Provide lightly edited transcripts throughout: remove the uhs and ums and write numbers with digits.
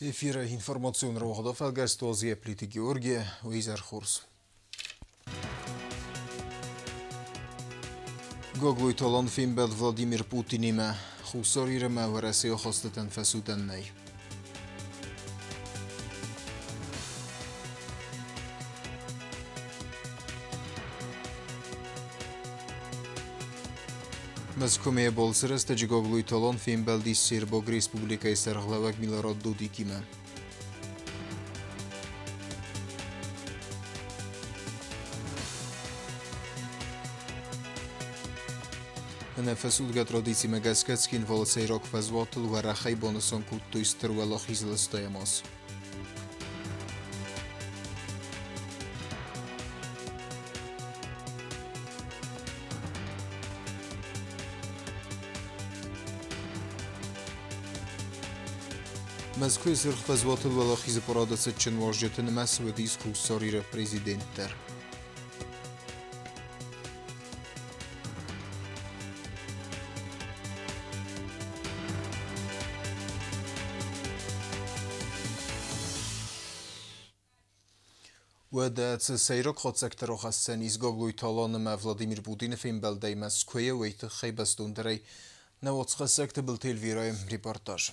Эфира информационного хода фалгарства Зеплити Георгия Уизархурс. Гоглуй талан фимбел Владимир Путиниме хусариреме в Россию хостатен фасуденней. Мазкумия болсырасты Гоглуй талан фимбел дис Сербог Республика Исарглавак Милород Дудикиме. Нефесуд гатрадици мегаскетскин волосейрок фазватл варахай бонусон кутто иструало хизлстоямос. Москве сырх фазватл вала хиз порадацет ченважжетен масве диску сарира президенттер. ودات سيرك خود سكتر خاصن از گوگلوی تالان ما ولادیمیر پوتین فیلم بلدی مسکوی ویت خیبستون دری نوات خسکت بلتیل ویرایم ریپورتاج.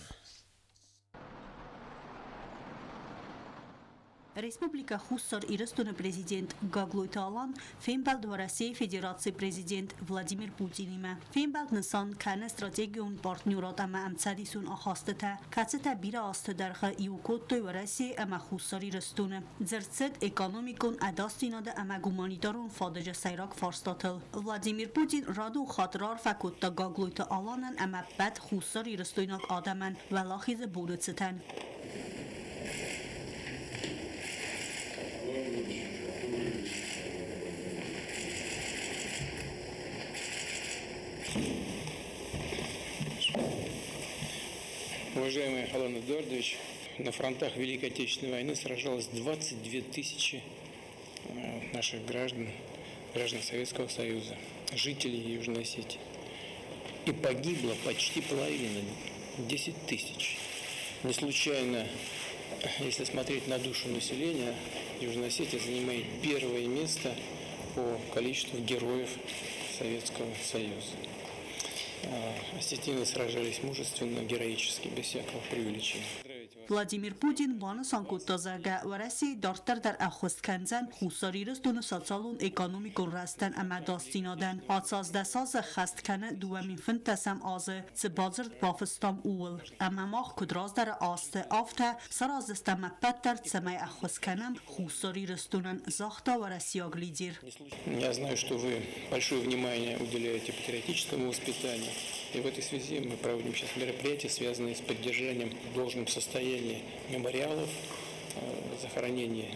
Республика Хуссар ирастуны президент Гоглуй Талан, фембалд в России Федерации президент Владимир Путиниме. Фембалд насан кане стратегион партнерот ама амцадисун ахастата, кацета бира астдарха иукоттой в России ама Хуссар ирастуны. Зерцет экономикон адастинада ама гуманитарон фадаja сайрак фарстатыл. Владимир Путин раду хатрар факутта Гоглуй Таланан ама бад Хуссар ирастуйнак адаман валахиз бурыцетан. Уважаемый Алан Эдуардович, на фронтах Великой Отечественной войны сражалось 22 тысячи наших граждан Советского Союза, жителей Южной Осетии. И погибло почти половина, 10 тысяч. Не случайно, если смотреть на душу населения, Южная Осетия занимает первое место по количеству героев Советского Союза. Осетины сражались мужественно, героически, без всякого преувеличения. Владимир Путин баны санкуттазага в России дартар дар ахустканзан хусаририс дуну социалун экономикун растан ама дастинадан атсаздасаз хасткане дуамин финтасам азы цибазырд бафыстам уул ама мах кудraz дар асты афта сараздастама паттар цамай ахусканам хусаририс дунан захта в России глидир. Я знаю, что вы большое внимание уделяете патриотическому воспитанию, и в этой связи мы проводим сейчас мероприятия, связанные с поддержанием в должном состоянии мемориалов, захоронений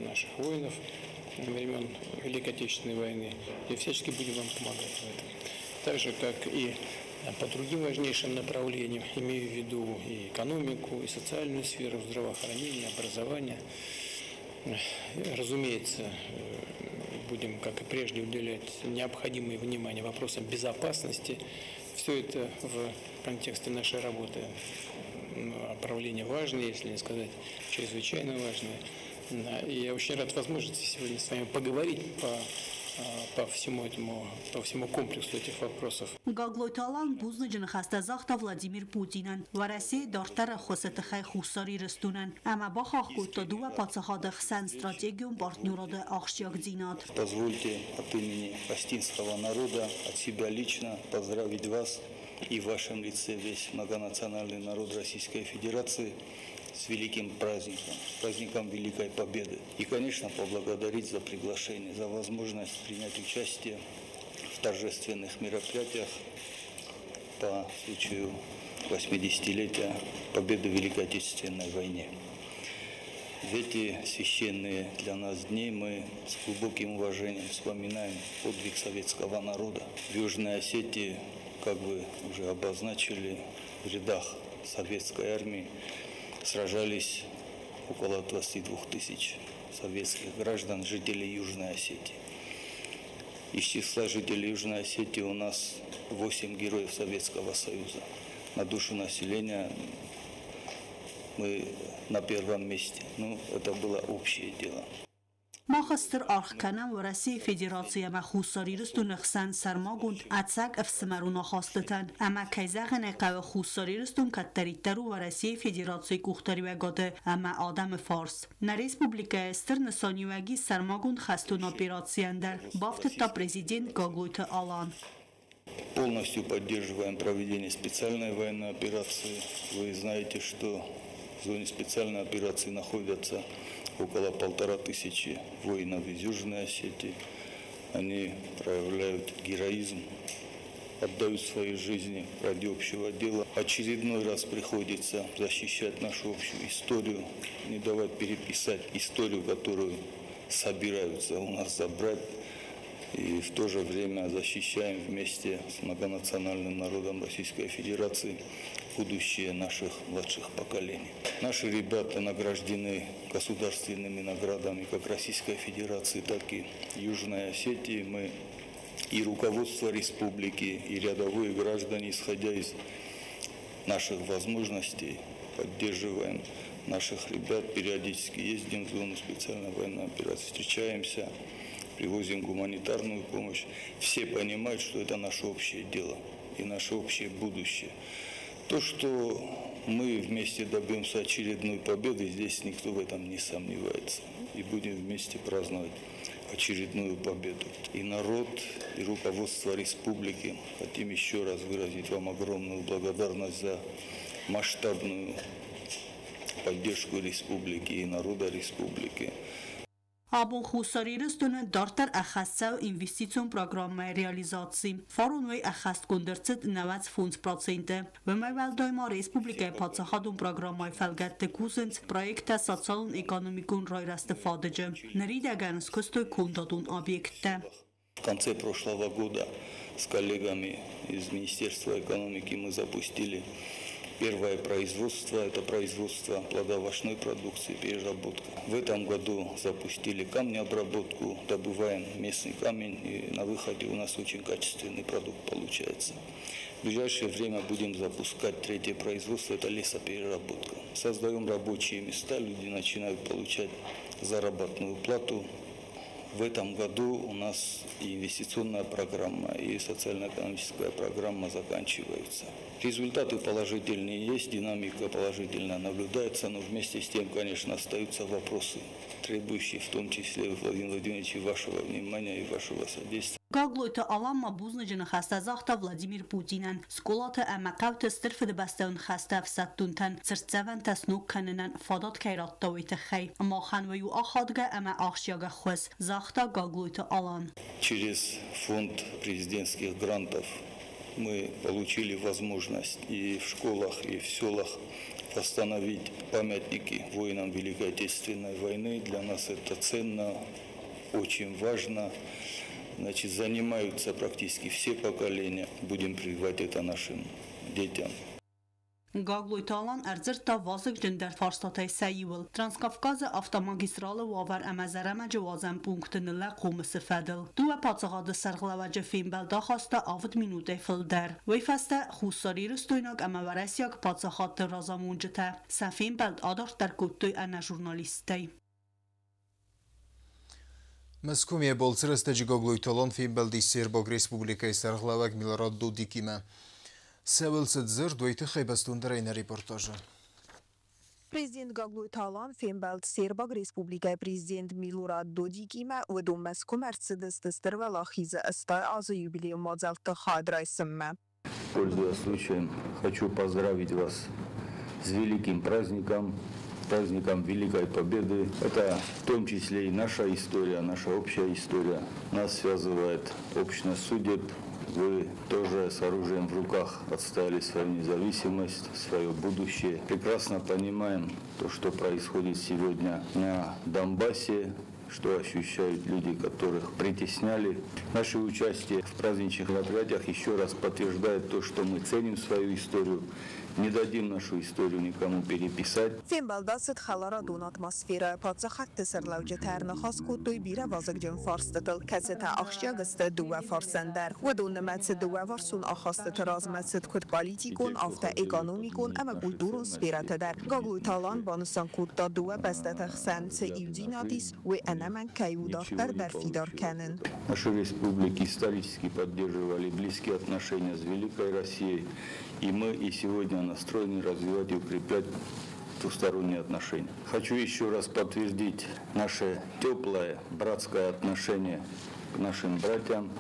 наших воинов времен Великой Отечественной войны, и всячески будем вам помогать в этом. Так же, как и по другим важнейшим направлениям, имею в виду и экономику, и социальную сферу, здравоохранения, образования. Разумеется, будем, как и прежде, уделять необходимое внимание вопросам безопасности. Все это в контексте нашей работы направление важное, если не сказать чрезвычайно важное. И я очень рад возможности сегодня с вами поговорить по всему комплексу этих вопросов. Гоглуй Талан бузнычын хастазахта Владимир Путинан в России дартара хосетхай хусари растунан. Ама бахах кутто дуа пацахадах сан стратегиум партнерада ахшяк динат. Позвольте от имени палестинского народа, от себя лично поздравить вас и в вашем лице весь многонациональный народ Российской Федерации с великим праздником, праздником Великой Победы. И, конечно, поблагодарить за приглашение, за возможность принять участие в торжественных мероприятиях по случаю 80-летия Победы в Великой Отечественной войне. В эти священные для нас дни мы с глубоким уважением вспоминаем подвиг советского народа. В Южной Осетии, как вы уже обозначили, в рядах советской армии сражались около 22 тысяч советских граждан, жителей Южной Осетии. Из числа жителей Южной Осетии у нас 8 героев Советского Союза. На душу населения мы на первом месте. Ну, это было общее дело. Մախստր արխկանան վրասի ֆեդերացիա մախուսարիրստու նխսան սարմագունդ ացակ əfsəməru naxastıtan. Əmə kayzağın əqəvə xusarիրստուն կատտարիտարու վրասի ֆեդերացիի կուxtari վəqadı əmə adamı fars. Na respublika stır nısaniwəgi sərmagund xəstun operatsiyəndə baftıtta prezident Gagloyta alan. Полностью поддерживаем проведение специальной военной операции. Вы знаете, что в зоне специальной операции находятся около 1500 воинов из Южной Осетии. Они проявляют героизм, отдают свои жизни ради общего дела. Очередной раз приходится защищать нашу общую историю, не давать переписать историю, которую собираются у нас забрать. И в то же время защищаем вместе с многонациональным народом Российской Федерации будущее наших младших поколений. Наши ребята награждены государственными наградами как Российской Федерации, так и Южной Осетии. Мы и руководство республики, и рядовые граждане, исходя из наших возможностей, поддерживаем наших ребят, периодически ездим в зону специальной военной операции, встречаемся, привозим гуманитарную помощь. Все понимают, что это наше общее дело и наше общее будущее. То, что мы вместе добьемся очередной победы, здесь никто в этом не сомневается. И будем вместе праздновать очередную победу. И народ, и руководство республики хотим еще раз выразить вам огромную благодарность за масштабную поддержку республики и народа республики. Abon xusarիրստունը դարտար ախասցավ ինվեստիցիոն պրոգրամմայի ռեալիզացի։ Ֆորոնուի ախաստ կոնդրցիտ 90%։ Վմայվալդոյմա ռեսպուբլիկայի պացախադուն պրոգրամմայի ֆալգատտը կուզենց պրոյեկտը սոցիալուն էկոնոմիկուն ռոյրաստը ֆադեջը։ Նրիդագան սկստոյ կոնդատուն объекта. В конце прошлого года с коллегами из Министерства экономики мы запустили первое производство, это производство плодоовощной продукции, переработка. В этом году запустили камнеобработку, добываем местный камень, и на выходе у нас очень качественный продукт получается. В ближайшее время будем запускать третье производство, это лесопереработка. Создаем рабочие места, люди начинают получать заработную плату. В этом году у нас и инвестиционная программа, и социально-экономическая программа заканчиваются. Результаты положительные есть, динамика положительная наблюдается, но вместе с тем, конечно, остаются вопросы, требующие в том числе, Владимир Владимирович, вашего внимания и вашего содействия. Gagloyta alanma buznıcını xəstəzaxta Vladimir Putinin skolata əməqavtı stırfıdı bəstəvün xəstə əfsətdüntən çırtsəvən təsnuk kənənən fadat kəyratda oytı xəy. Amma xanvəyu axadqa əmə axşyaqa xüz zaxta Gagloyta alan. Через фонд президентских грантов мы получили возможность и в школах, и в селах восстановить памятники воинам Великой Отечественной войны. Для нас это ценно, очень важно. Значит, занимаются практически все поколения. Будем прививать это нашим детям. Gagloyta alan ərzirta vazıq cündər farstatay səyiвэл. Transkafkazı avtomagistраlı vavar əməzərəməcə vazən punktınılə qomusu fədil. Duvə paçağadı sərğılavəcə filmbəldə xasta avıd minutə fıldər. Veyfəstə xussariristuynak əməvərəsiyak paçağadı razamuncıtə. Sən filmbəld adar dərkuttuy ənə jurnalistəy. Məskumi bolcırıstəci Gagloytalan filmbəldi Serbog Respublikayı sərğılavək Milorad Dodikimə. Səvəlsə dzır duytu xeybəstundərəyinə reportajı. Президент Gagloytalan Фембелд Сербаг Республика президент Milorad Dodikime ve dommes коммерцидыстыстыр ve lahizı ısтай azı юбилею мазалты хадрайсымме. Пользуясь случаем, хочу поздравить вас с великим праздником Великой Победы. Это в том числе и наша история, наша общая история. Нас связывает общность судеб. Вы тоже с оружием в руках отстояли свою независимость, свое будущее. Прекрасно понимаем то, что происходит сегодня на Донбассе, что ощущают люди, которых притесняли. Наше участие в праздничных мероприятиях еще раз подтверждает то, что мы ценим свою историю не дадим нашу историю никому переписать. Финбалдасыт халарадун атмосфера пацахат сырлаучы тәрнахас кутуй бира вазыгжын фарстытыл кәсеті ақшягысты дуа фарсандар. Вадун мәтсі дуа варсун ахасты размәтсіт күт политикун, авта экономикун, әмі культурун сфератыдар. Гаглуй талан банысан кутта дуа бәстәтәхсән сы иудинатис, ве әнәмән кайудақтар дәрфидар кәнін. Наши республики исторически поддерживали близкие отношения с Великой Россией, и мы и сегодня настроены развивать и укреплять двусторонние отношения. Хочу еще раз подтвердить наше теплое братское отношение к нашим братьям.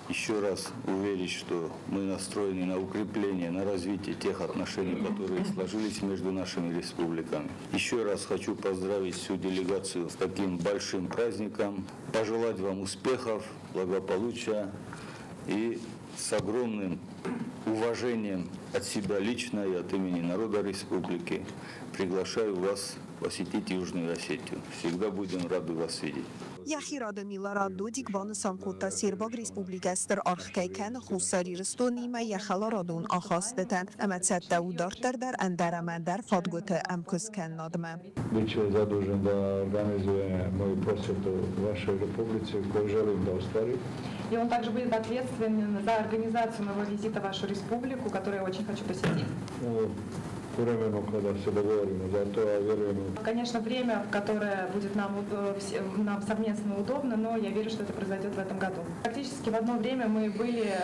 Еще раз уверить, что мы настроены на укрепление, на развитие тех отношений, которые сложились между нашими республиками. Еще раз хочу поздравить всю делегацию с таким большим праздником, пожелать вам успехов, благополучия и с огромным уважением от себя лично и от имени народа республики приглашаю вас посетить Южную Осетию. Всегда будем рады вас видеть. Яхирады милара дудик банысан кутта Сербаг республикастыр архкайкан хусари рыстонima яхаларадун ахастетен эмецетте удартардар эндеремендер фадгуты эмкускен надме. Bit će zadužen da organizuje moju posjetu vašoj Republici koju želim da ostvarim. И он также будет ответственен за организацию моего визита в вашу республику, которую я очень хочу посетить. Временно, когда все договорим за то, я верю. Конечно, время, которое будет нам совместно удобно, но я верю, что это произойдет в этом году. Практически в одно время мы были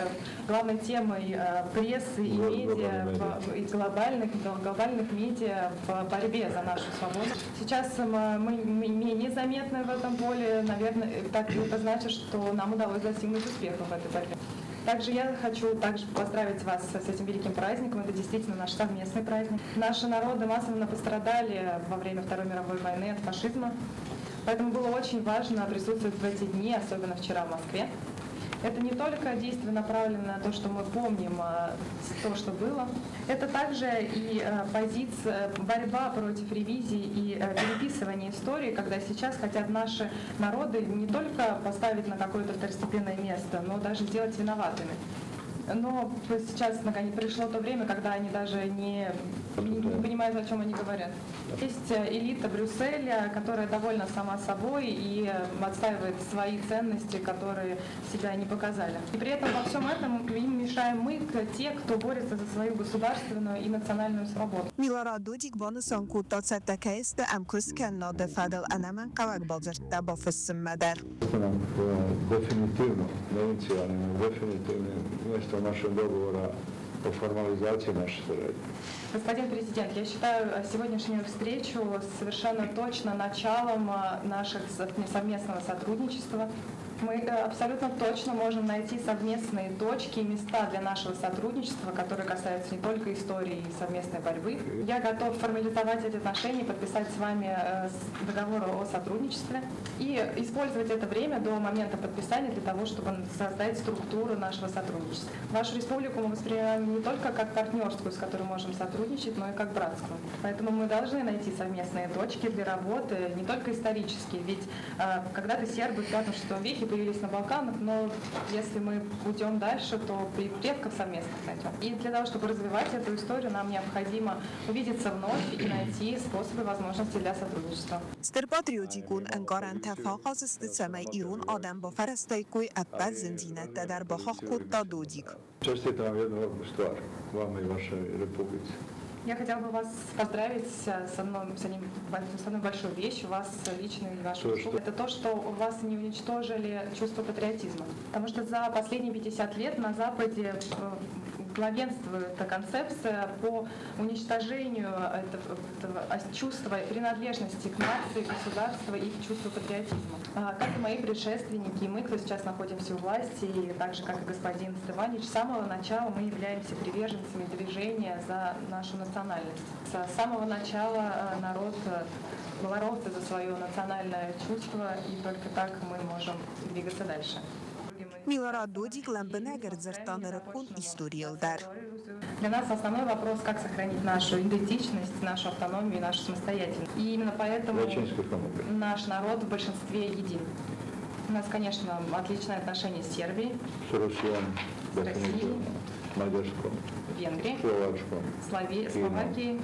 главной темой прессы и медиа, и глобальных медиа в борьбе за нашу свободу. Сейчас мы незаметны в этом поле, наверное, это значит, что нам удалось достигнуть успеха в этой борьбе. Также я хочу поздравить вас с этим великим праздником. Это действительно наш совместный праздник. Наши народы массово пострадали во время Второй мировой войны от фашизма. Поэтому было очень важно присутствовать в эти дни, особенно вчера в Москве. Это не только действие направлено на то, что мы помним то, что было. Это также и позиция, борьба против ревизии и переписывания истории, когда сейчас хотят наши народы не только поставить на какое-то второстепенное место, но даже сделать виноватыми. Но сейчас наконец пришло то время, когда они даже не понимают, о чем они говорят. Есть элита Брюсселя, которая довольна сама собой и отстаивает свои ценности, которые себя не показали. И при этом во всем этом им мешаем мы, те, кто борется за свою государственную и национальную свободу. Милара дудик банысан кутта цеттекейсте эмкускен нады фадыл әнәмән кавак балзыртта бафысын мәдәр. Definitivno, ne inicijalno, definitivno mjesto našeg dogovora o formalizaciji naše suradnje. Господин президент, я считаю сегодняшнюю встречу совершенно точно началом нашего совместного сотрудничества. Мы абсолютно точно можем найти совместные точки и места для нашего сотрудничества, которые касаются не только истории и совместной борьбы. Я готов формализовать эти отношения, подписать с вами договор о сотрудничестве и использовать это время до момента подписания для того, чтобы создать структуру нашего сотрудничества. Вашу республику мы воспринимаем не только как партнерскую, с которой можем сотрудничать, но и как братскую. Поэтому мы должны найти совместные точки для работы, не только исторические. Ведь когда-то сербы в V-VI веке появились на Балканах, но если мы уйдем дальше, то предков совместных найдем. И для того, чтобы развивать эту историю, нам необходимо увидеться вновь и найти способы и возможности для сотрудничества. Sterpatriotикун انگارن تفاقاز استسمه ایرون آدم با فرستایکوی اپل زنزینت در بخاق کتا دودیک. Čestitam jednu ovakvu stvar, vama i vašoj Republici. Я хотела бы вас поздравить с одной большой вещью, вас лично и вашу услугу. Это то, что у вас не уничтожили чувство патриотизма. Потому что за последние 50 лет на Западе главенствует концепция по уничтожению этого чувства принадлежности к нации, государству и чувства патриотизма. Как и мои предшественники, и мы, кто сейчас находимся у власти, и так же, как и господин Стефанович, с самого начала мы являемся приверженцами движения за нашу национальность. С самого начала народ боролся за свое национальное чувство, и только так мы можем двигаться дальше. Милара дудик ламбенегер зертанеракун историялдар. Для нас основной вопрос, как сохранить нашу идентичность, нашу автономию и нашу самостоятельность. И именно поэтому наш народ в большинстве един. У нас, конечно, отличные отношения с Сербией, С Россией, с Россией, Венгрии, Словакии.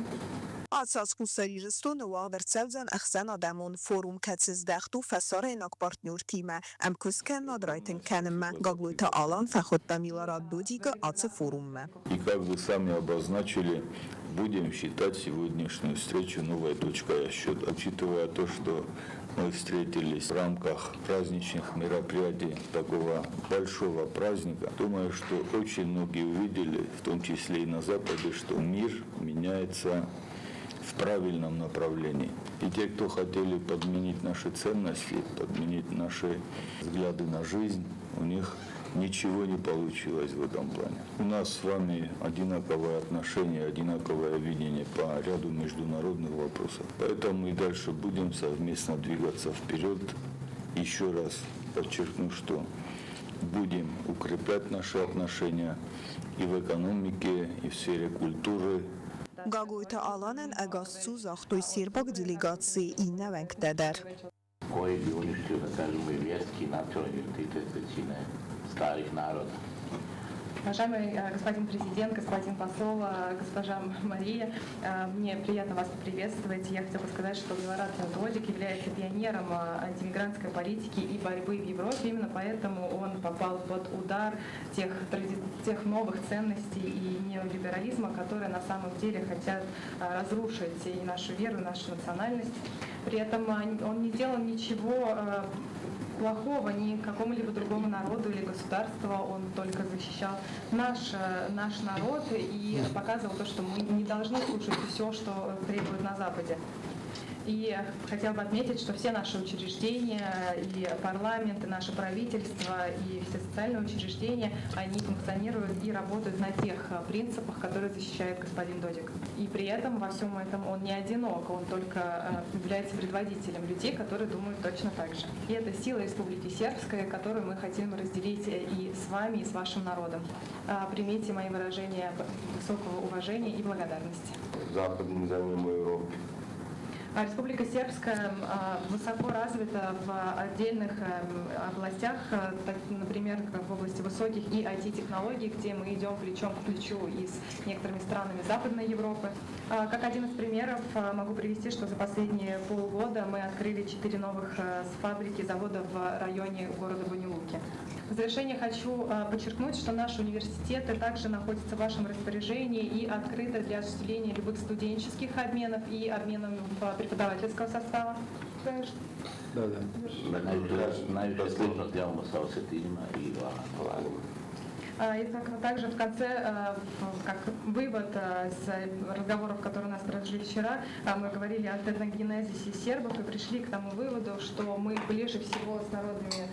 Asas Hussariristun و Avertsevzen Axena Demon Forum Katsizdachtu Fasarenak partner time am Kusken Nadraйтен Канема Гаглуйта Алан Фахотта Миларад Дудига Аце Форумме. И как вы сами обозначили, будем считать сегодняшнюю встречу новой точкой отсчета, учитывая то, что мы встретились в рамках праздничных мероприятий такого большого праздника. Думаю, что очень многие увидели, в том числе и на Западе, что мир меняется в правильном направлении. И те, кто хотели подменить наши ценности, подменить наши взгляды на жизнь, у них ничего не получилось в этом плане. У нас с вами одинаковое отношение, одинаковое видение по ряду международных вопросов. Поэтому и дальше будем совместно двигаться вперед. Еще раз подчеркну, что будем укреплять наши отношения и в экономике, и в сфере культуры. Гаглуйта Аланен Агасцу Захтой Сербак делегации и Навенктедер. Koji bi uništio, da kažemo, i vjerski nacionalni identitet većine starih naroda. Уважаемый господин президент, господин посол, госпожа Мария, мне приятно вас поприветствовать. Я хотела бы сказать, что Милорад Додик является пионером антимигрантской политики и борьбы в Европе. Именно поэтому он попал под удар тех новых ценностей и неолиберализма, которые на самом деле хотят разрушить и нашу веру, и нашу национальность. При этом он не делал ничего плохого ни какому-либо другому народу или государству, он только защищал наш народ и показывал то, что мы не должны слушать все, что требуют на Западе. И хотела бы отметить, что все наши учреждения, и парламент, и наше правительство, и все социальные учреждения, они функционируют и работают на тех принципах, которые защищает господин Додик. И при этом во всем этом он не одинок, он только является предводителем людей, которые думают точно так же. И это сила Республики Сербской, которую мы хотим разделить и с вами, и с вашим народом. Примите мои выражения высокого уважения и благодарности. Западным землям Европы. Республика Сербская высоко развита в отдельных областях, например, как в области высоких и IT-технологий, где мы идем плечом к плечу и с некоторыми странами Западной Европы. Как один из примеров могу привести, что за последние полгода мы открыли 4 новых фабрики, завода в районе города Банилуки. В завершение хочу подчеркнуть, что наши университеты также находятся в вашем распоряжении и открыты для осуществления любых студенческих обменов и обменов преподавательского состава. Да. Najviše služnost javamo sa osjetilima i vlagom. И также в конце, как вывод из разговоров, которые у нас прошли вчера, мы говорили о этногенезисе сербов и пришли к тому выводу, что мы ближе всего с народами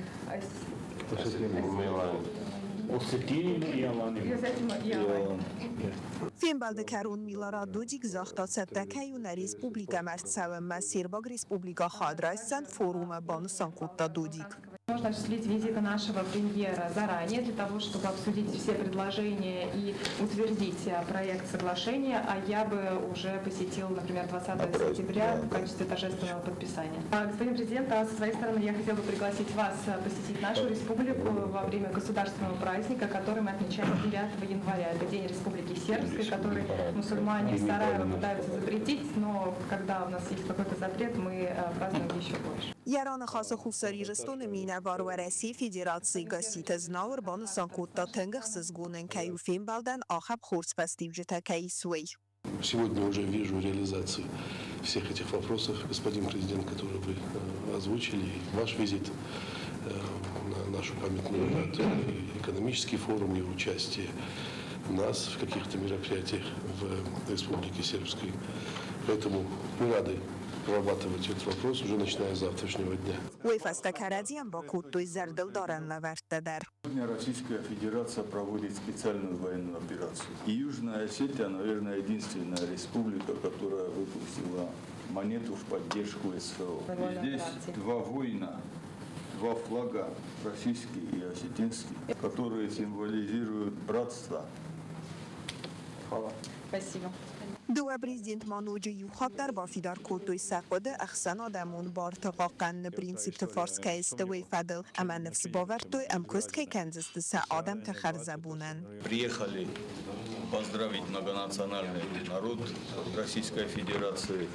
Финбалде Карун Милорад Додик захта Септекаю на Республика Мерцеве Сербак Республика Хадрайсен форума Бансан-Кутта Додик. Можно осуществить визиты нашего премьера заранее для того, чтобы обсудить все предложения и утвердить проект соглашения, а я бы уже посетил, например, 20 сентября в качестве торжественного подписания. Господин президент, со своей стороны я хотела бы пригласить вас посетить нашу республику во время государственного праздника, который мы отмечаем 9 января. Это День Республики Сербской, который мусульмане в Сараево пытаются запретить, но когда у нас есть какой-то запрет, мы празднуем еще больше. Ярана хаса Hussariristun minəvar vərəsi Federasiya Qasitəznaur Bansan-Kutта Təngəxsizgunen Kəyu Finbaldən Axab Xorspəstivcətə Kəyisvey. Сегодня уже вижу реализацию всех этих вопросов, господин президент, которые вы озвучили, и ваш визит на нашу памятную дату, экономический форум и участие нас в каких-то мероприятиях в Республике Сербской. Поэтому мы рады прорабатывать этот вопрос уже начиная с завтрашнего дня. Сегодня Российская Федерация проводит специальную военную операцию. И Южная Осетия, наверное, единственная республика, которая выпустила монету в поддержку СФО. И здесь два воина, два флага, российский и осетинский, которые символизируют братство. Спасибо. Dua prezident Manuji Yuxabdar ba fidar kotoy saqode axsana damon bartaqaqan prinsip farska istwi fadl ama nafs bavertoy am kost kay kanzist sa adam takharzabunan. Приехали поздравить многонациональный народ Российской Федерации,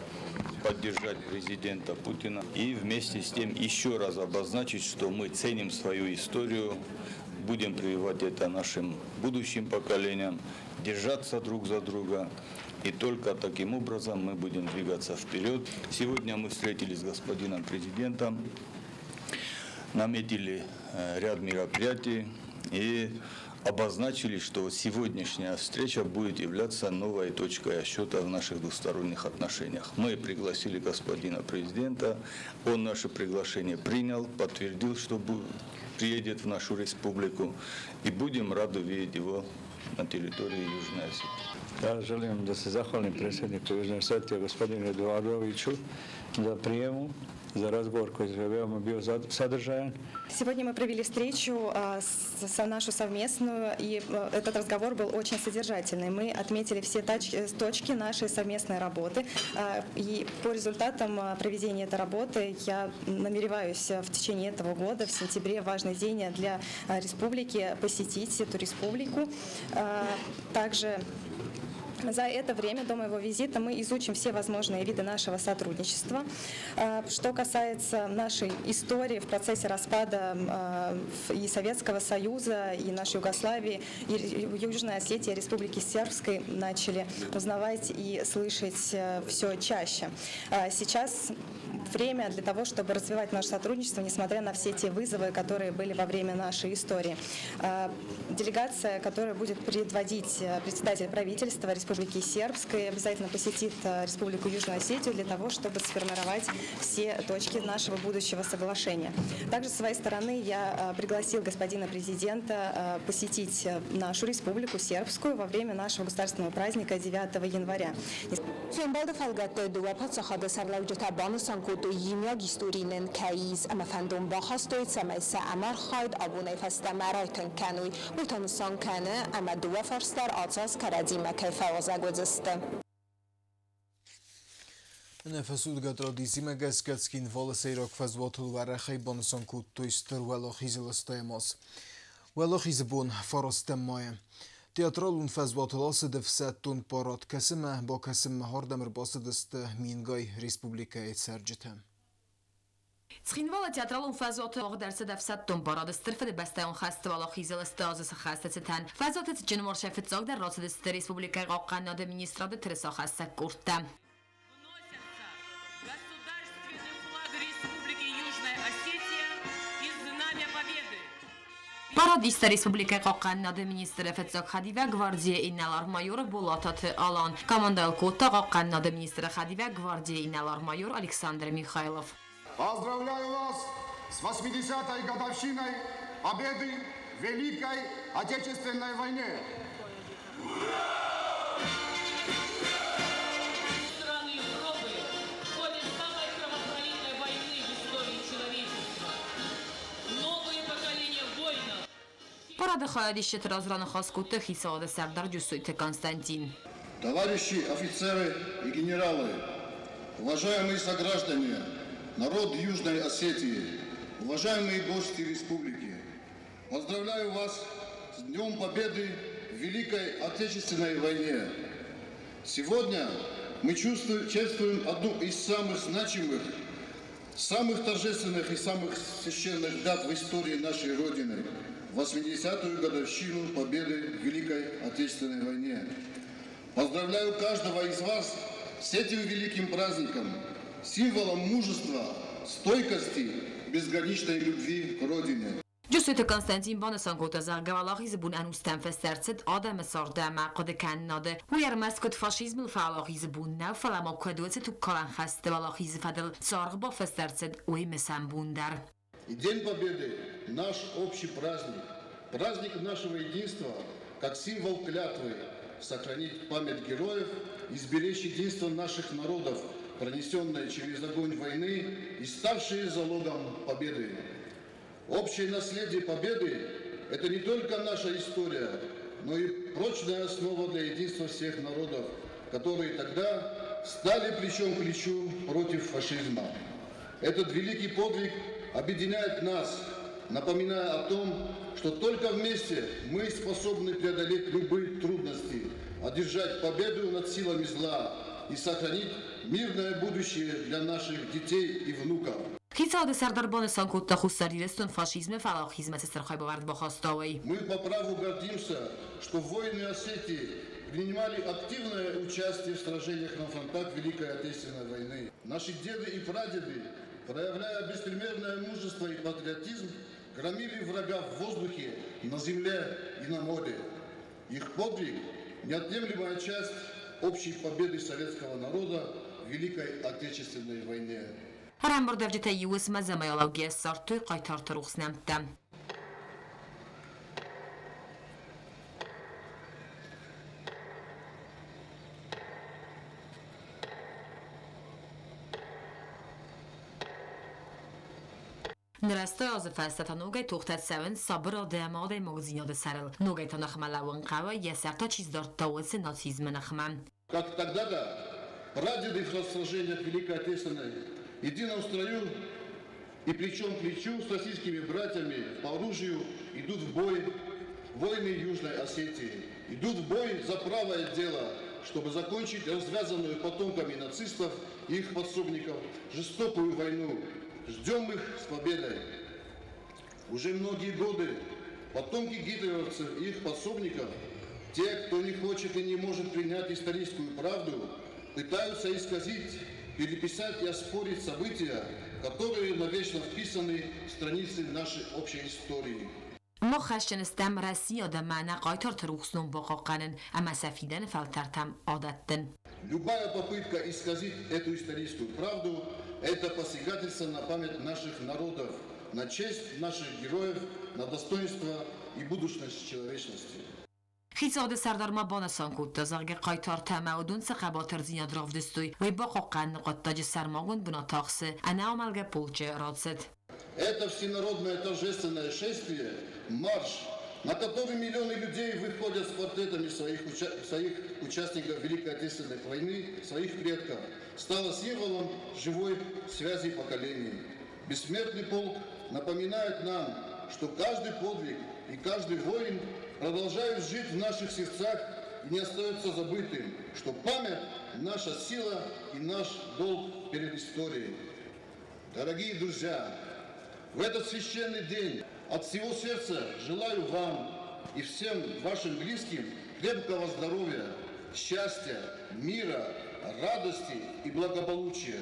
поддержать президента Путина и вместе с тем еще раз обозначить, что мы ценим свою историю, будем прививать это нашим будущим поколениям, держаться друг за друга. И только таким образом мы будем двигаться вперед. Сегодня мы встретились с господином президентом, наметили ряд мероприятий и обозначили, что сегодняшняя встреча будет являться новой точкой отсчета в наших двусторонних отношениях. Мы пригласили господина президента, он наше приглашение принял, подтвердил, что приедет в нашу республику, и будем рады видеть его на территории Южной Осетии. Ja želim da se zahvalim predsjedniku Južne Osetije, gospodinu Eduardoviću, za prijemu, за разговор, который был sadržajan. Сегодня мы провели встречу нашу совместную, и этот разговор был очень содержательный. Мы отметили все точки нашей совместной работы, и по результатам проведения этой работы я намереваюсь в течение этого года, в сентябре, важный день для республики, посетить эту республику. Также за это время до моего визита мы изучим все возможные виды нашего сотрудничества. Что касается нашей истории в процессе распада и Советского Союза, и нашей Югославии, и Южной Осетии, и Республики Сербской начали узнавать и слышать все чаще. Сейчас время для того, чтобы развивать наше сотрудничество, несмотря на все те вызовы, которые были во время нашей истории. Делегация, которая будет предводить председатель правительства Республики Сербской, обязательно посетит Республику Южную Осетию для того, чтобы сформировать все точки нашего будущего соглашения. Также с своей стороны я пригласил господина президента посетить нашу Республику Сербскую во время нашего государственного праздника 9 января. Yimya gistorinen kaiz ama fandom bahastoit samaisa amar khaid abunay fasta maraytan kanui utansan kana ama dua farstar atsas karadima kayfawazagoziste. Nefesud gadrodizime gesketskin voleseirak fazvotul varachai bonson kuttuistar velochizilastemos. Velochizbun farostemmoye. Teatralun fazvatulası defsettun parat kesime ba kesime hardemir basidist Mingay Respublikayet sercitem. Схинвала театралун фазот огдарса дефсаттун парадыстыр феде бастаун хастывала хизелесте азысы хастецетен. Фазотет джинмор шефетзог дар росидесте республикай гаққаннад министрады треса хастак куртта. Парадиста республикай гаққаннад министр фетзог хадива гвардия иннелар майор Булатат Алан. Команда Алкота гаққаннад министр хадива гвардия иннелар майор Александр Михайлов. Поздравляю вас с 80-й годовщиной победы в Великой Отечественной войне. Страны Европы в ходе самой кровопролитной войны в истории человечества. Новые поколения воинов. Парада хаядищет разраны хаскуты хисада Сардар Джусуйте Константин. Товарищи офицеры и генералы, уважаемые сограждане, народ Южной Осетии, уважаемые гости республики, поздравляю вас с Днем Победы в Великой Отечественной войне. Сегодня мы чествуем одну из самых значимых, самых торжественных и самых священных дат в истории нашей Родины – 80-ю годовщину Победы в Великой Отечественной войне. Поздравляю каждого из вас с этим великим праздником, символом мужества, стойкости, безграничной любви к Родине. Джусуйте Константин бонасан гутазар гавалахиз бун анустан фестерцет адам сарда мaqad kannadı. Uyar maskot faşizm falahiz bun nav falama kwadotset kalan xaste valahiz fadel sargba фестерцет ой месан бундар. И День Победы – наш общий праздник, праздник нашего единства, как символ клятвы сохранить память героев и сберечь единство наших народов, пронесенное через огонь войны и ставшие залогом победы. Общее наследие победы – это не только наша история, но и прочная основа для единства всех народов, которые тогда стали плечом к плечу против фашизма. Этот великий подвиг объединяет нас, напоминая о том, что только вместе мы способны преодолеть любые трудности, одержать победу над силами зла и сохранить мирное будущее для наших детей и внуков. Хицад Сардарбан Санкута Хусарилестон фашизм, фалахизм, сестрахай бавард бахастовой. Мы по праву гордимся, что воины Осетии принимали активное участие в сражениях на фронтах Великой Отечественной войны. Наши деды и прадеды, проявляя беспримерное мужество и патриотизм, громили врага в воздухе, на земле и на море. Их подвиг – неотъемлемая часть общей победы советского народа в Великой Отечественной войне. Рам Девджета Юс Мазамайология Сарту Кайтартарухснамта. Нрастой аз фلسفه نوگای توختت سون صبر و دماده مغزیناد سرل نوگای تا نخمه لون قوا یه سرتا چیز دار تاوز ناتیزم نخمه. Как тогда-то прадеды в сражениях Великой Отечественной едином строю и плечом к плечу с российскими братьями по оружию идут в бой воины Южной Осетии. Идут в бой за правое дело, чтобы закончить развязанную потомками нацистов и их подсобников жестокую войну. Ждем их с победой. Уже многие годы потомки гитлеровцев и их подсобников, те, кто не хочет и не может принять историческую правду, пытаются исказить, переписать и оспорить события, которые навечно вписаны в страницы нашей общей истории. ما خشنستم رسی آدم معنا قایتار تروخسنون باقا قنن اما سفیدن فلترتم عادتن. Любая попытка исказить эту историческую правду – это посягательство на память наших народов, на честь наших героев, на достоинство и будущность человечности. خیزاد سردارما بانسان کود دازاگ قایتار تماودون سقباتر زیاد رافدستوی و باقا قن قطاج سرماغون بنا تاخسه انا عملگه پولچه رادست. Это всенародное торжественное шествие, марш, на который миллионы людей выходят с портретами своих участников Великой Отечественной войны, своих предков, стало символом живой связи поколений. Бессмертный полк напоминает нам, что каждый подвиг и каждый воин продолжают жить в наших сердцах и не остается забытым, что память – наша сила и наш долг перед историей. Дорогие друзья, в этот священный день от всего сердца желаю вам и всем вашим близким крепкого здоровья, счастья, мира, радости и благополучия.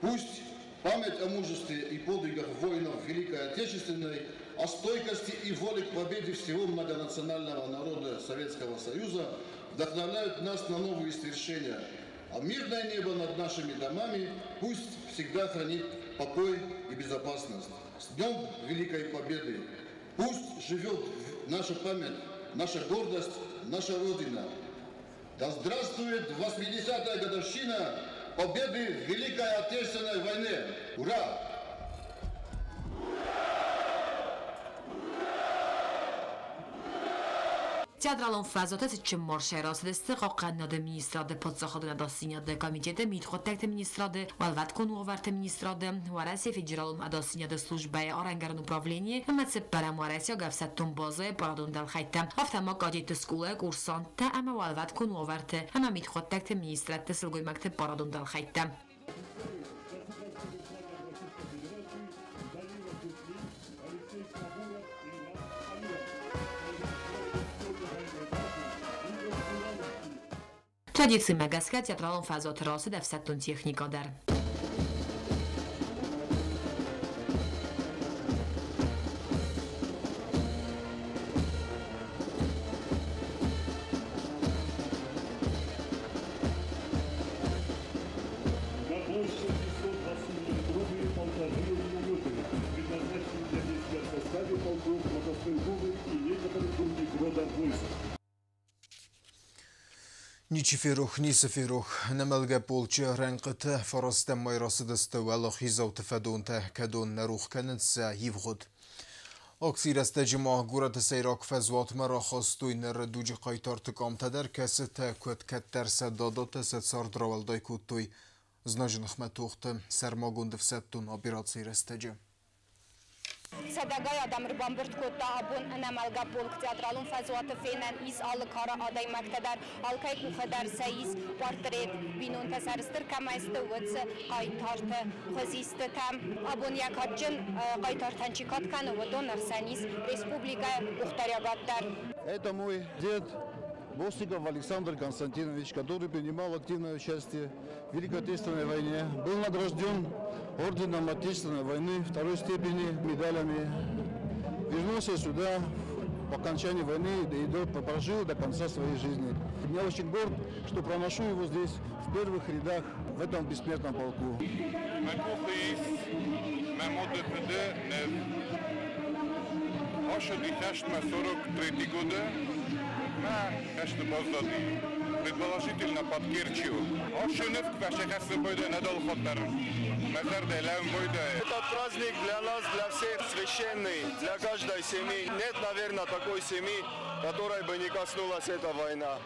Пусть память о мужестве и подвигах воинов Великой Отечественной, о стойкости и воле к победе всего многонационального народа Советского Союза вдохновляют нас на новые свершения. А мирное небо над нашими домами пусть всегда хранит покой и безопасность. С Днем Великой Победы! Пусть живет наша память, наша гордость, наша Родина. Да здравствует 80-я годовщина победы в Великой Отечественной войне! Ура! Театралон фазотес чем маршерас дестеqa qannade ministrade podsaxadına dasiniyade komitete mitxotekte ministrade walvat konuvarte ministrade warasi federalum adasiniyade службе орангарн управление мацепара warasi gavsatton baze paradon dal khaytam haftama gadete skole kursanta ama walvat konuvarte ama mitxotekte ministrate slugoj makte paradon dal khaytam. Традиции Магаска театралон фазот расы дефсаттон техника дар. Ничифирух, нисифирух, намалга полча ренqte фарастем майрасыдысты валахизау тфадунте кадун нарух каннса евгуд. Аксирасте جماع گورت سیراک فزوات مرا خواستوی نر دوجی قایتار تکام تدر کسته کت کتر سدادات ست سارد راولدای کتوی زناجن خمتوخت سرما گندف ستون آبیرات سیرسته جم. Սադագայ ադամր բամբրտ կոտա աբուն նամալգա պոլք թեատրալուն ֆազուատը ֆենան իս ալքարա ադայ մակտադար ալքայ կուխադար սայիս պորտրետ բինուն թասարստր կամայստը վծը qaytartı խզիստը թամ աբուն յակաճն qaytartançı կատկանը վդոն արսանիս республика ухтарягаттар. Это мой дед Босников Александр Константинович, который принимал активное участие в Великой Отечественной войне, был награжден орденом Отечественной войны второй степени, медалями. Вернулся сюда по окончании войны и прожил до конца своей жизни. Я очень горд, что проношу его здесь, в первых рядах, в этом бессмертном полку. Предположительно под Керчью. Этот праздник для нас, для всех священный, для каждой семьи. Нет, наверное, такой семьи, которой бы не коснулась эта война.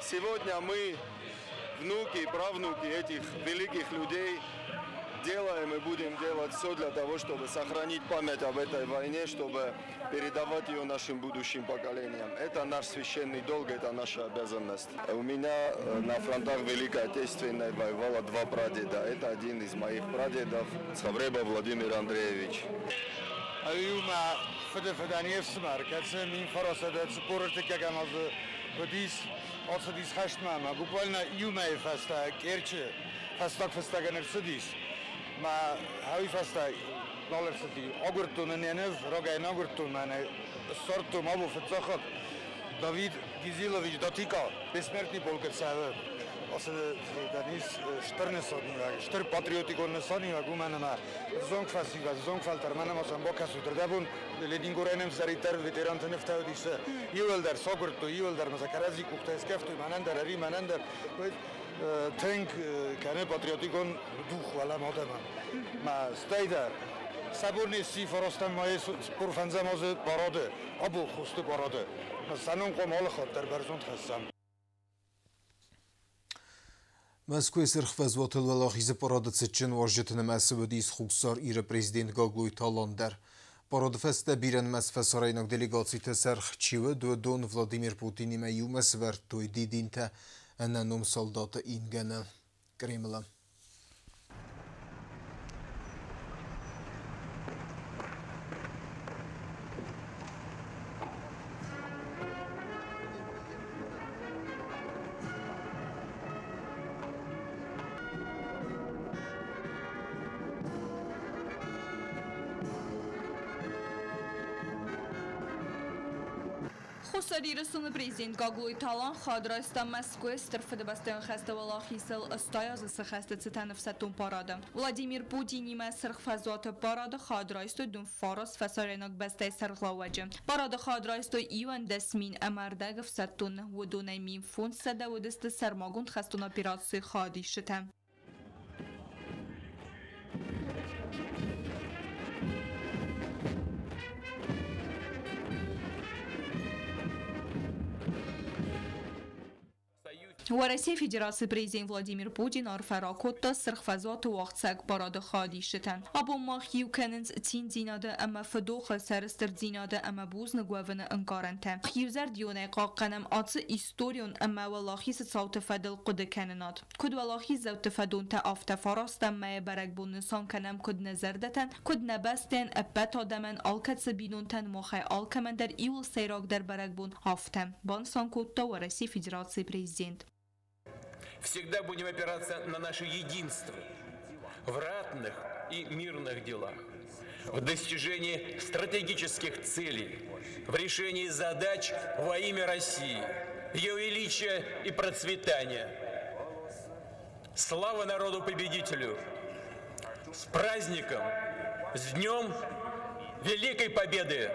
Сегодня мы, внуки и правнуки этих великих людей, делаем и будем делать все для того, чтобы сохранить память об этой войне, чтобы передавать ее нашим будущим поколениям. Это наш священный долг, это наша обязанность. У меня на фронтах Великой Отечественной воевало два прадеда. Это один из моих прадедов, Цавреба Владимир Андреевич. Ma havi fasta nolersti ogurtun nenev roga inogurtun mane sortu mabu fetsakhat David Gizilović Dotika besmertni polketsave Danis 14 patriotikon nesani agumana zongfaltar manama sambokasu trdabun ledingorenem zariter veteran teneftaudis Ivelder sogurtu Ivelder mazakarazi kuhteskeftu manandar ari manandar Tank kane patriotikon duh wala modeman. Ma stejder saburni si forostan moje purfanza moze parode, abu xustu parode. Ma sanun qomal khatar barzont khassam. Москве сырхвазвотыл валахизы парадыцы чын варжытыны мәсібідейс хуқсар ирі президент Гаглой Таландар. Парады фәсті бірен мәсфә сарайнақ делегацияты сәрх чивы дуэдон Владимир Путин име юмәс вәр той дидинті әнәнум солдаты ингені Кремлі. Խոսարի ռսունը prezident Գագլոյ Թալան խադրայստա Moskva ստրֆդբաստեն խստավալախիսել ըստայազը սխստը ցտանվսատուն парада. Владимир Путин име сырхфазоты парада խադրայստը դուն ֆարոս фасарենок бестай сырхлаваджы. Парада խադրայստը Иван Десмин Амардагов сатун удунай мин фонд садавудысты сармагунд хастун операции хадишты. В России Федерации президент Владимир Путин арфаракотта сырхфазот вaqtsak parada xadişten. Abo mach yukenens tin dinade ama fdoxa sarster dinade ama buzna govene ankarente. Yuzer dione qaqanam atsı istorion ama wallahi saut fadel qudkenenat. Kud wallahi zaut fadon ta afta farastam ma barak bun insan kanam kud nazardatan kud nabasten abat adaman alkat binuntan moxay alkamandar iul sayrak dar barak bun aftam. Ban sankotta в России Федерации президент. Всегда будем опираться на наше единство в ратных и мирных делах, в достижении стратегических целей, в решении задач во имя России, ее величия и процветания. Слава народу-победителю! С праздником! С Днем Великой Победы!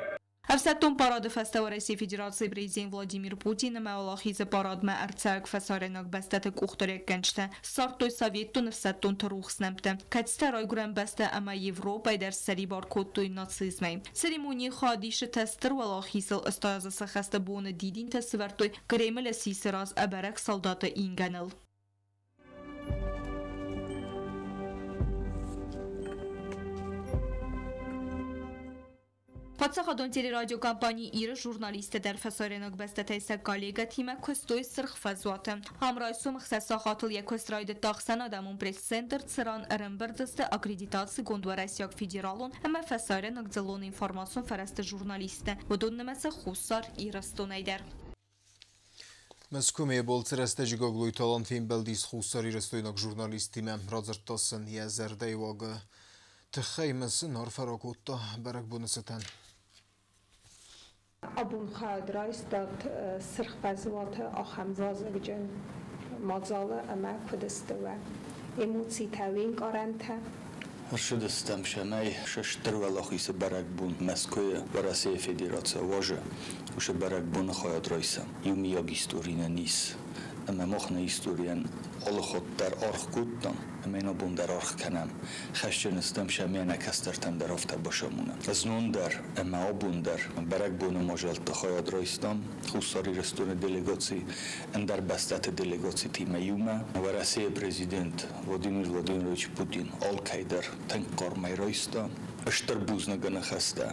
Авсатон парады фестиваля России Федерации президент Владимир Путин маалахиза парад ма арцак фасаренок бастатык ухторек генчте сартой советтун авсатон тарухснамте катстарой гурам баста ама Европа и дарсари бар коттуй нацизмай церемонии хадиши тестер валахизал остаяза сахаста буны дидин тесвертой Кремль сисераз абарак солдата инганел. Պատսախադոն տելերադիոկամպանի իրը ժուրնալիստը դեր ֆասարենոք բեստատայսակ գալիգա թիմը քստոյ սրխ ֆազուատը համրայսում խսասախատլ եկոստրայդը տախսան ադամուն պրես սենտր ծրան ռմբրդստը ակրեդիտացի գոնդուարասյակ ֆիդերալուն հմը ֆասարենոք ձլոն ինվորմասուն ֆարաստը ժուրնալիստը ոդոն նմեսը խուսար իրստոն այդեր Մսկում է բոլցրեստը ջգոգլույ տալան ֆիմբելդիս խուսար իրստոյնոք ժուրնալիստիմը ռազրտասն եզերդեյվագը Тхаймсын орфарокутто барак бунысытан. Abun xadraystat sırxfazvatı axamvazı gcen mazalı ama kudistava. Emocji tawin qaranta. Arşidistem şemay şaştır valaxisi barak bun Moskva ve Rusya Federatsiya vaje. Uşa barak bun xadraysa. Yumiyag istoriyne nis. Ama moxna istoriyan alxot der arx kuttan. Amena bun der arx kanam. Xashchenistم شمیانه کسترتم در افته باشمونه. از نون در اما آبون در برک بونه ماجل تخاید رایستم. خصوصی رستون دلیگاتی اندر بستت دلیگاتی تیم یومه و رئیس پرزیدنت ولادیمیر پوتین آلکایدر تنکار می رایستم. اشتر بوز نگن خسته،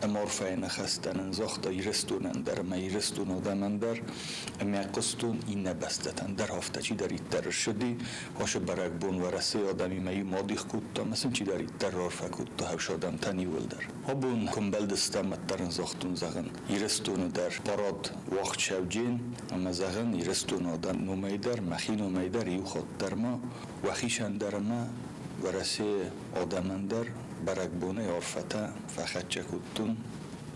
امارفای نخسته نزاخته یرستون اندر ما یرستون آدم اندر اما قصتون این نبستن در هفته چی دارید در شدی هاش برک بون و رسی آدمی می مادیخ کودتا مثل چی دارید در رارف کودتا هوش آدم تنی ولدر هبون کمبل دستم در نزاختون زغن یرستون در پاراد وقت شوجین اما زغن یرستون آدم نمیدر مخی نمیدر یو خود در ما وخیشن در ما و رسی آدم اندر برک بونه عرفته فقط چکوتون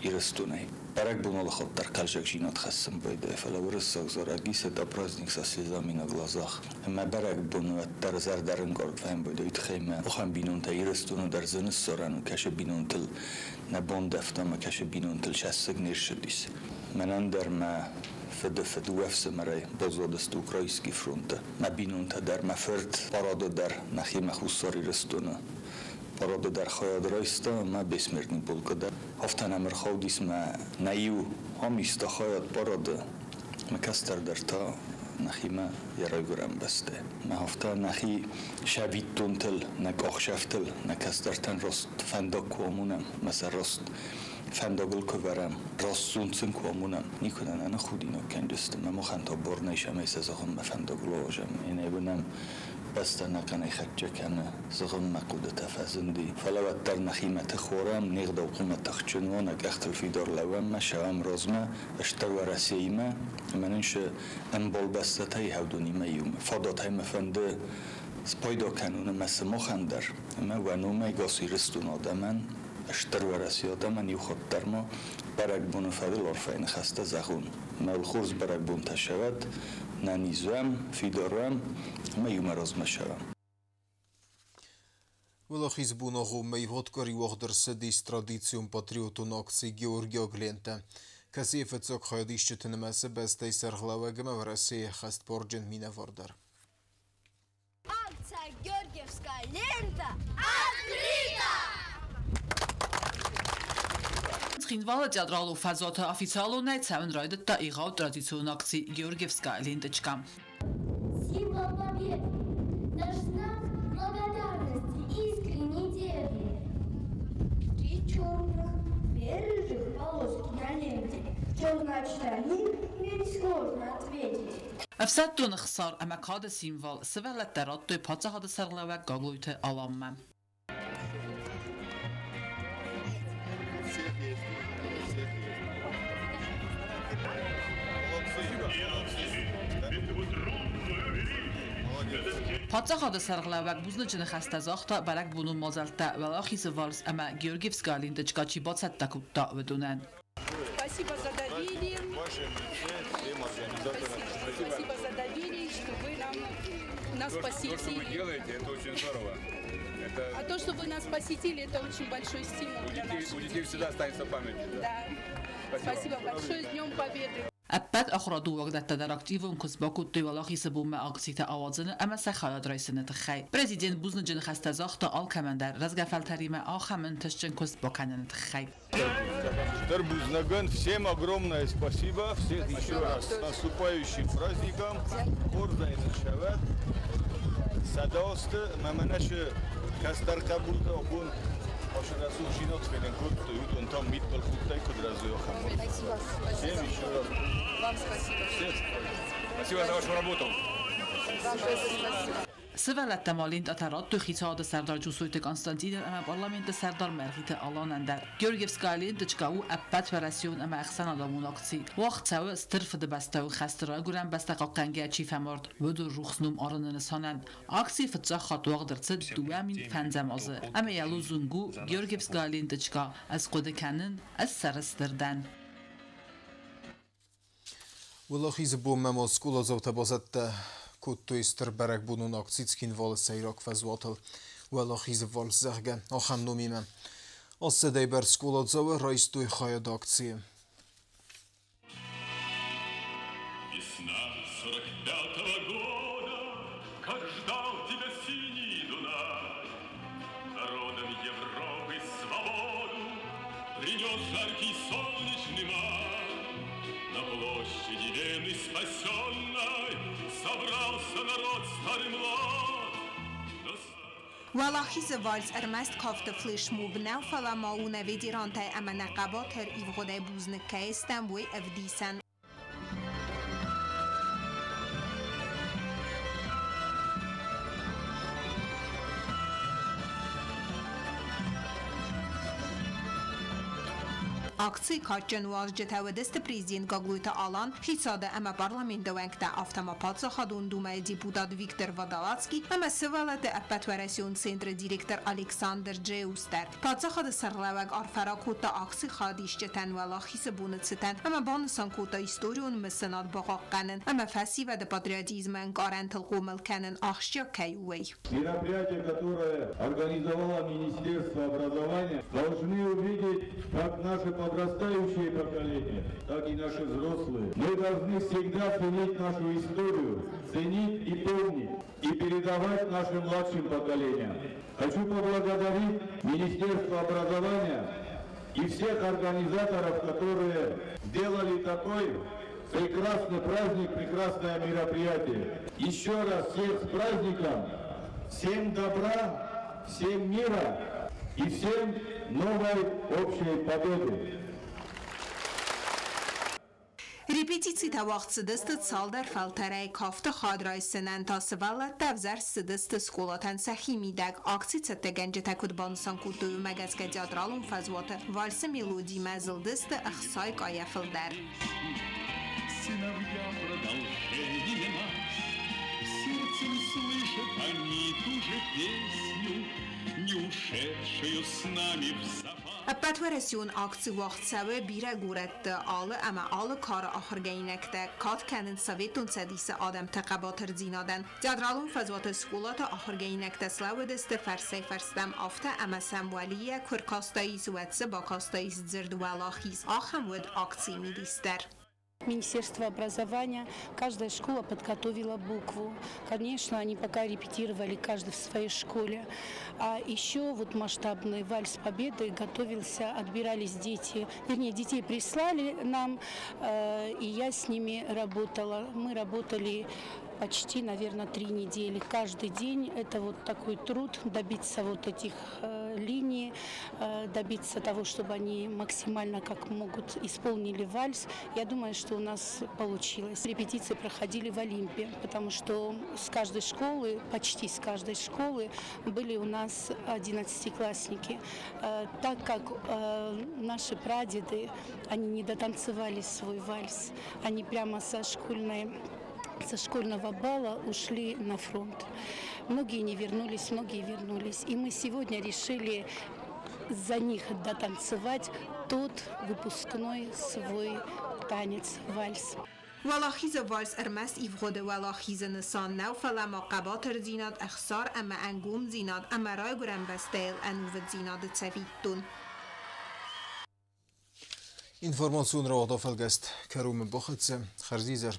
ایرستونه. برک بونه خود در کلجک جینات خستم باید فلورس سازارگی ستا پرازنیک ساسلیزامی نگلازاخ. اما برک بونه در زردرن گرد فهم باید ایت خیمه. آخام بینون تا ایرستونه در زنس سرانو کش بینون تل نبان دفتم کش بینون تل شستگ نرشدیس. منان در ما فد وفس مرای بازادست اوکراینسکی فرونت. ما بینون تا در مفرد پارادو در نخیم خصوصی رستونه. پارادو در خواهد رایستا ما بسمرنی بولگده هفتن امر خودیس ما نیو همیستا خواهد پارادو ما کستر در تا نخی ما یرای گرم بسته ما هفته نخی شوید تونتل نگاه شفتل نکستر تن راست فندق کوامونم مثل راست فندقل کوورم راست زونسن کوامونم نیکنن انا خودی نکنجستم ما خنتا بار نیشم ایسا زخم ما فندقل واجم اینه بونم بس نکنه خرچه کنه زغم مقوده تفزندی فلوت در نخیمت خورم نقد و قیمت تخچنوان اختر فیدار لوم ما شوام رازمه اشتر و رسیمه منش انبال بسته های هودونی میوم فادات های مفنده سپایدا کنونه مثل مخندر ما و نومه گاسی رستون آدمن اشتر و رسی آدمن یو خود در ما برک بون فدل عرفین خسته زغون ملخوز برک بون تشود ننیزوام فیدارم میوم راز مشوام. Вылахиз бунагу мейвоткари вахдырсыдис традициум патриотун акции Георгия Глента. Касиефецок хайдишчетинемесе бестей сарглавагема в России хаст порджен минавардар. Акция Георгиевская лента открыта! Խինվալը տեատրալու ֆազոթը օֆիցիալուն է ցավն ռայդը տա եղավ տրադիցիոն ակցի Գեորգիևսկա լենտочка. Символ победы, наш знак благодарности искренней деды. 3 черных, 2 рыжих полоски на ленте. Что значит они, ведь сложно ответить. Афсаттун хсар амакада символ севелет тараттой пацахада сарлава гаглуйте аламма. Պատսախադը սարղլավակ բուզնջնը խաստազախտա բարակ բունու մոզալտա վալախիզը վալս ամա Գեորգիևսկա լինդջկաչի բացատտա կուտտա վդունեն. Спасибо за доверие. Спасибо за доверие, что вы нас посетили. То, что вы делаете, это очень здорово. А то, что вы нас посетили, это очень большой стимул для наших У детей всегда останется память. Да. Спасибо большое. С Днем Победы. Аппат أخرى وقت تداركتيفون كسباكو تيوالخي سبوم أقصيتا أوازن أما سخالد رئيسنة خي. بريزيدنت بوزنجن خستازاخت آل كماندر رزقفل تريمة آخر من تشجن كسباكنة خي. Тарбузнаган, всем огромное спасибо, всех еще раз с наступающим праздником. Гордая Шават, Садост, Маманаши Кастаркабулта, Обун, Ашерасу шинот фенен кот, ютон там митпал хуттай кодразу хам. Спасибо. Всем еще раз. Вам спасибо. Спасибо за вашу работу. Вам тоже спасибо. سوالت تمالین اتراد تو خیتاد سردار جوسویت کانستانتین اما پارلمنت سردار مرغیت آلان اندر گیورگیفسکالین دچکاو اپت وراسیون اما اخسان آدمون اقتصی وقت سو استرف دبستو خسترا گرم بستقا قنگه چیف مرد ودو روخسنوم آرن نسانند اقتصی فتزا خطوق درصد دوامین فنزمازه اما یالو زنگو گیورگیفسکالین دچکا از قد کنن از سرستردن ولخیز بوم مسکول زوت بازد کتو استر برگ بودن اکسیتکین وال سیراک فزواتل ولخیز وال زرگن آخم نمیمن از صدای بر سکول زو رئیس دوی خواهد اکسیه Валахиз вальс эрмест кафте флеш мубнау фала мауна ведирантай ама нақабатер ивгодай бузны каистан буй эвдисан. Акции качан варжетавадест президент Гаглуйта Алан хисада ама парламент венкта автомападза хадун думай депутат Виктор Водолацкий ама севалат апатварасион центр директор Александр Джеустер падза хад сарлаваг арфара кота акции хадишчетан валахис бунцетан ама бансан кота историон месенат багакканен ама фасивад патриотизм гарантил гомелканен ахшя кайуэй. Мероприятие, которое организовало Министерство образования, должны увидеть, как наши подрастающее поколение, так и наши взрослые. Мы должны всегда ценить нашу историю, ценить и помнить, и передавать нашим младшим поколениям. Хочу поблагодарить Министерство образования и всех организаторов, которые сделали такой прекрасный праздник, прекрасное мероприятие. Еще раз всех с праздником, всем добра, всем мира и всем новой общей победы. Repetiții tawaqt sidist saldar faltaray kafta khadray senen tasvalat tavzar sidist skolatan sahimidag aksice tegence takud bansan kutu magazka teatralum fazwata vals melodi mazildist akhsay qayafildar. Сыновья продолжение наш, сердцем слышат они ту же песню, не ушедшую с нами в запас. Апатварасион акции вaqt sawe bira gurat ale ama ale kar akhirgaynakta kat kanin sovetun sadis adam taqabater zinadan teatralun fazwat skolat akhirgaynakta slavedest farsay farstam afta ama samwaliya kurkastay suwatse bakastay zird walakhis akhamwed akции milister. Министерство образования, каждая школа подготовила букву. Конечно, они пока репетировали каждый в своей школе. А еще вот масштабный вальс Победы готовился, отбирались дети. Вернее, детей прислали нам, и я с ними работала. Мы работали почти, наверное, 3 недели. Каждый день это вот такой труд, добиться вот этих линий, добиться того, чтобы они максимально как могут исполнили вальс. Я думаю, что у нас получилось. Репетиции проходили в Олимпе, потому что с каждой школы, почти с каждой школы были у нас 11-классники. Так как наши прадеды, они не дотанцевали свой вальс, они прямо со школьного бала ушли на фронт. Многие не вернулись, многие вернулись. И мы сегодня решили за них дотанцевать тот выпускной свой танец, вальс. ولاخیز والس ارمست ایفغود ولاخیز نسان نو فلما قباتر زیناد اخسار اما انگوم زیناد اما رای گرم بستیل انوود زیناد تسویدتون. Information را آدافل گست کروم بخدسه خرزیزر